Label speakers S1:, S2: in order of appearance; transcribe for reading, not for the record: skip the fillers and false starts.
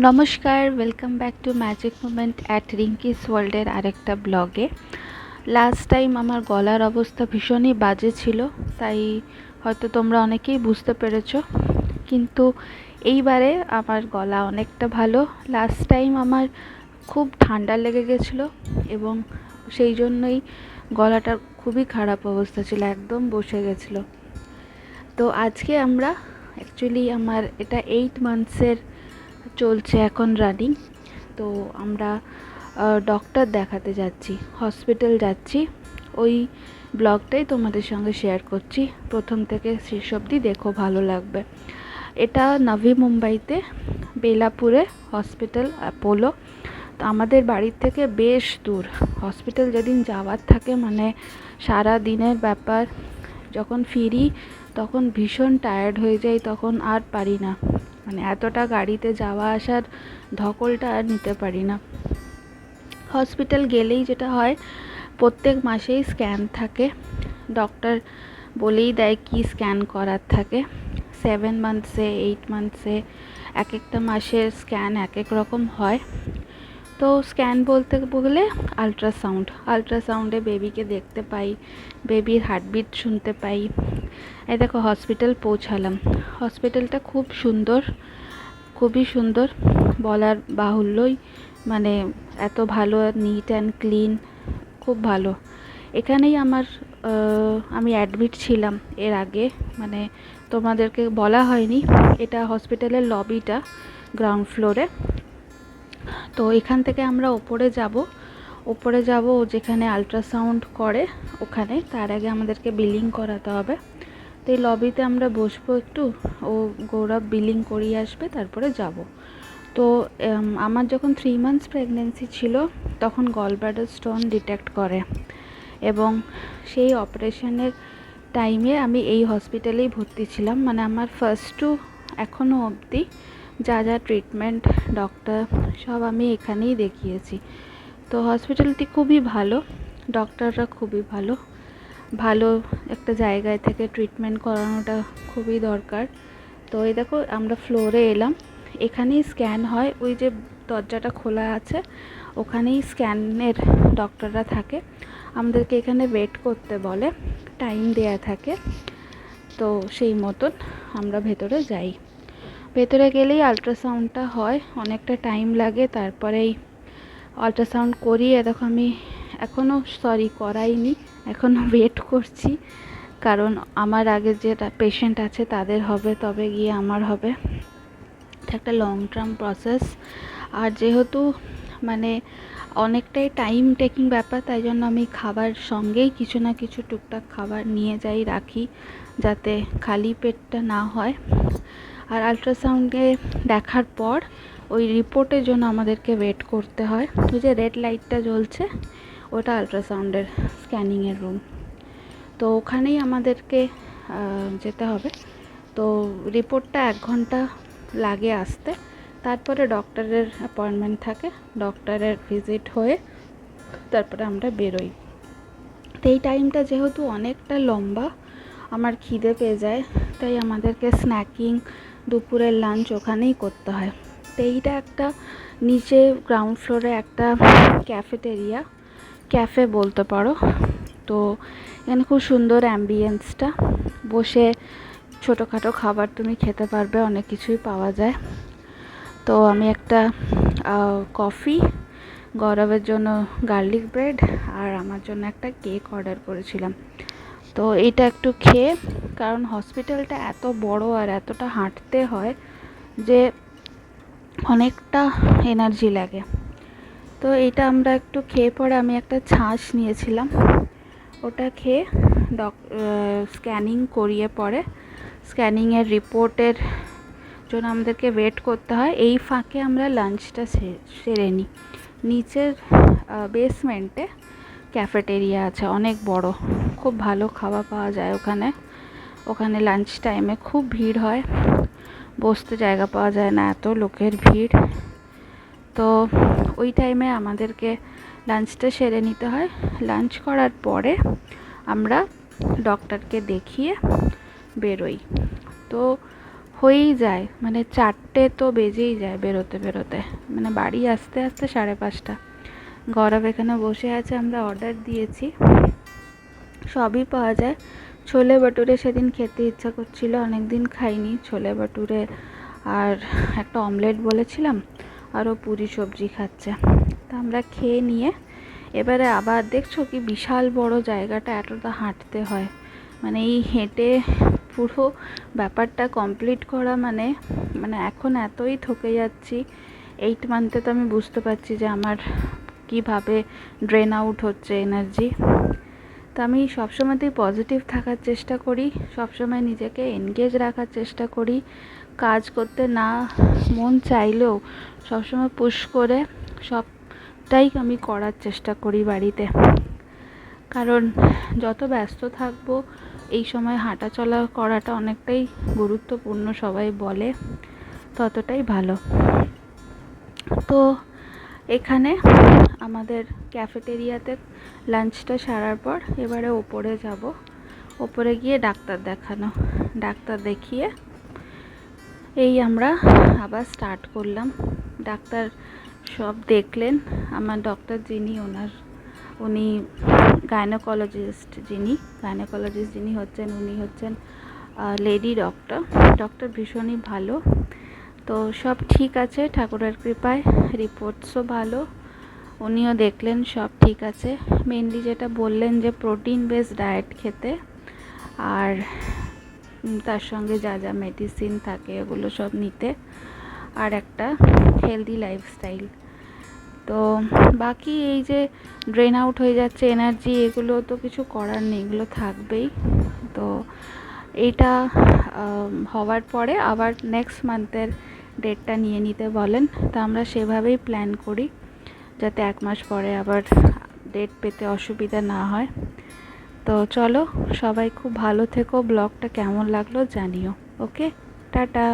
S1: নমস্কার, welcome back to magic moment at Rinki's ওয়ার্ল্ডের আরেকটা ব্লগে। লাস্ট টাইম আমার গলার অবস্থা ভীষণই বাজে ছিল, তাই হয়তো তোমরা অনেকেই বুঝতে পেরেছো। কিন্তু এইবারে আমার গলা অনেকটা ভালো। লাস্ট টাইম আমার খুব ঠান্ডা লেগে গেছিলো এবং সেই জন্যই গলাটার খুবই খারাপ অবস্থা ছিল, একদম বসে গেছিলো। তো আজকে আমরা অ্যাকচুয়ালি আমার এটা 8 মান্থসের চলছে এখন রানিং। তো আমরা ডক্টর দেখাতে যাচ্ছি, হসপিটাল যাচ্ছি। ওই ব্লগটাই তোমাদের সঙ্গে শেয়ার করছি, প্রথম থেকে শেষ অবধি দেখো, ভালো লাগবে। এটা নভি মুম্বাইতে বেলাপুরে হসপিটাল অ্যাপোলো। তো আমাদের বাড়ির থেকে বেশ দূর। হসপিটাল যেদিন যাওয়ার থাকে মানে সারা দিনের ব্যাপার, যখন ফিরি তখন ভীষণ টায়ার্ড হয়ে যাই, তখন আর পারি না, মানে এতটা গাড়িতে যাওয়া আসার ধকলটা আর নিতে পারি না। হসপিটাল গেলেই যেটা হয়, প্রত্যেক মাসেই স্ক্যান থাকে, ডক্টর বলেই দেয় কি স্ক্যান করার থাকে। 7 মান্থসে 8 মান্থসে এক একটা মাসের স্ক্যান এক এক রকম হয়। তো স্ক্যান বলতে গেলে আলট্রাসাউন্ডে বেবিকে দেখতে পাই, বেবির হার্টবিট শুনতে পাই। এই দেখো হসপিটাল পৌঁছালাম। হসপিটালটা খুব সুন্দর, খুবই সুন্দর, বলার বাহুল্যই, মানে এত ভালো, নিট অ্যান্ড ক্লিন, খুব ভালো। এখানেই আমি অ্যাডমিট ছিলাম এর আগে, মানে তোমাদেরকে বলা হয়নি, এটা হসপিটালের লবিটা গ্রাউন্ড ফ্লোরে। তো এখান থেকে আমরা ওপরে যাব যেখানে আলট্রাসাউন্ড করে ওখানে, তার আগে আমাদেরকে বিলিং করাতে হবে। তো এই লবিতে আমরা বসবো একটু, ও গৌরব বিলিং করিয়ে আসবে, তারপরে যাব। তো আমার যখন 3 মান্থস প্রেগনেন্সি ছিল তখন গলব্লাডার স্টোন ডিটেক্ট করে, এবং সেই অপারেশনের টাইমে আমি এই হসপিটালেই ভর্তি ছিলাম। মানে আমার ফার্স্ট টু এখনও অবধি যা যা ট্রিটমেন্ট ডক্টর সব আমি এখানেই দেখিয়েছি। তো হসপিটালটি খুবই ভালো, ডক্টররা খুবই ভালো। ভালো একটা জায়গায় থেকে ট্রিটমেন্ট করানোটা খুবই দরকার। তো এই দেখো আমরা ফ্লোরে এলাম, এখানেই স্ক্যান হয়, ওই যে দরজাটা খোলা আছে ওখানেই স্ক্যানের ডক্টররা থাকে। আমাদেরকে এখানে ওয়েট করতে বলে, টাইম দেয়া থাকে। তো সেই মতন আমরা ভেতরে যাই। ভেতরে গেলেই আলট্রাসাউন্ডটা হয়, অনেকটা টাইম লাগে। তারপরেই আলট্রাসাউন্ড করিয়ে দেখো আমি এখনও করাইনি, এখনও ওয়েট করছি, কারণ আমার আগে যে পেশেন্ট আছে তাদের হবে, তবে গিয়ে আমার হবে। এটা একটা লং টার্ম প্রসেস, আর যেহেতু মানে অনেকটাই টাইম টেকিং ব্যাপার, তাই জন্য আমি খাবার সঙ্গেই কিছু না কিছু টুকটাক খাবার নিয়ে যাই, রাখি, যাতে খালি পেটটা না হয়। আর আলট্রাসাউন্ডে দেখার পর ওই রিপোর্টের জন্য আমাদেরকে ওয়েট করতে হয়। ওই যে রেড লাইটটা জ্বলছে ওটা আলট্রাসাউন্ডের স্ক্যানিংয়ের রুম। তো ওখানেই আমাদেরকে যেতে হবে। তো রিপোর্টটা 1 ঘন্টা লাগে আসতে, তারপরে ডক্টরের অ্যাপয়েন্টমেন্ট থাকে, ডক্টরের ভিজিট হয়ে তারপরে আমরা বেরোই। তো এই টাইমটা যেহেতু অনেকটা লম্বা, আমার খিদে পেয়ে যায়, তাই আমাদেরকে স্ন্যাকিং, দুপুরের লাঞ্চ ওখানেই করতে হয়। তো এইটা একটা নিচে গ্রাউন্ড ফ্লোরে একটা ক্যাফে বলতে পারো। তো এখানে খুব সুন্দর অ্যাম্বিয়েন্সটা, বসে ছোটোখাটো খাবার তুমি খেতে পারবে, অনেক কিছুই পাওয়া যায়। তো আমি একটা কফি, গৌরবের জন্য গার্লিক ব্রেড, আর আমার জন্য একটা কেক অর্ডার করেছিলাম। তো এটা একটু খেয়ে, কারণ হসপিটালটা এত বড় আর এতটা হাঁটতে হয় যে অনেকটা এনার্জি লাগে। তো এটা আমরা একটু খেয়ে পরে আমি একটা ছাঁচ নিয়েছিলাম, ওটা খেয়ে স্ক্যানিং করিয়ে পরে স্ক্যানিংয়ের রিপোর্টের জন্য আমাদেরকে ওয়েট করতে হয়। এই ফাঁকে আমরা লাঞ্চটা সেরে নিই। নিচের বেসমেন্টে ক্যাফেটেরিয়া আছে, অনেক বড়, খুব ভালো খাওয়া পাওয়া যায় ওখানে লাঞ্চ টাইমে খুব ভিড় হয়, বসতে জায়গা পাওয়া যায় না, এত লোকের ভিড়। তো ওই টাইমে আমাদেরকে লাঞ্চটা সেরে নিতে হয়। লাঞ্চ করার পরে আমরা ডক্টরকে দেখিয়ে বেরোই। তো হয়েই যায়, মানে 4টে তো বেজেই যায় বেরোতে বেরোতে, মানে বাড়ি আসতে আসতে 5:30। গৌরব এখানে বসে আছে, আমরা অর্ডার দিয়েছি, সবই পাওয়া যায়। ছোলে ভাটুরে সেদিন খেতে ইচ্ছা করছিল, অনেক দিন খাইনি ছোলে ভাটুরে, আর একটা অমলেট বলেছিলাম, আরও পুরি সবজি খাচ্ছে। তা আমরা খেয়ে নিয়ে এবারে আবার দেখছো কি বিশাল বড় জায়গাটা, এতটা হাঁটতে হয়, মানে এই হেঁটে পুরো ব্যাপারটা কমপ্লিট করা মানে মানে এখন এতই থকে যাচ্ছি। 8 মান্থে তো আমি বুঝতে পারছি যে আমার কিভাবে ড্রেন আউট হচ্ছে এনার্জি। তো আমি সবসময়তেই পজিটিভ থাকার চেষ্টা করি, সবসময় নিজেকে এনগেজ রাখার চেষ্টা করি, কাজ করতে না মন চাইলেও সবসময় পুশ করে সবটাই আমি করার চেষ্টা করি বাড়িতে। কারণ যত ব্যস্ত থাকবো এই সময় হাঁটা চলা করাটা অনেকটাই গুরুত্বপূর্ণ, সবাই বলে, ততটাই ভালো। তো এখানে আমাদের ক্যাফেটেরিয়াতে লাঞ্চটা সারার পর এবারে ওপরে যাব, ওপরে গিয়ে ডাক্তার দেখানো, ডাক্তার দেখিয়ে এই আমরা আবার স্টার্ট করলাম। ডাক্তার সব দেখলেন, আমার ডক্টর যিনি উনি গাইনোকোলজিস্ট যিনি হচ্ছেন, উনি হচ্ছেন লেডি ডক্টর ভীষণই ভালো। তো সব ঠিক আছে ঠাকুরের কৃপায়, রিপোর্টসও ভালো, উনিও দেখলেন সব ঠিক আছে। মেনলি যেটা বললেন যে প্রোটিন বেস ডায়েট খেতে, আর তার সঙ্গে যা যা মেডিসিন থাকে ওগুলো সব নিতে, আর একটা হেলদি লাইফস্টাইল। তো বাকি এই যে ড্রেন আউট হয়ে যাচ্ছে এনার্জি, এগুলো তো কিছু করার নেই, এগুলো থাকবেই। তো এইটা হওয়ার পরে আবার নেক্সট মান্থের ডেটটা নিয়ে নিতে বলেন, তো আমরা সেভাবেই প্ল্যান করি যাতে 1 মাস পরে আবার ডেট পেতে অসুবিধা না হয়। তো চলো, সবাই খুব ভালো থেকো, ব্লগটা কেমন লাগলো জানিও। ওকে, টাটা।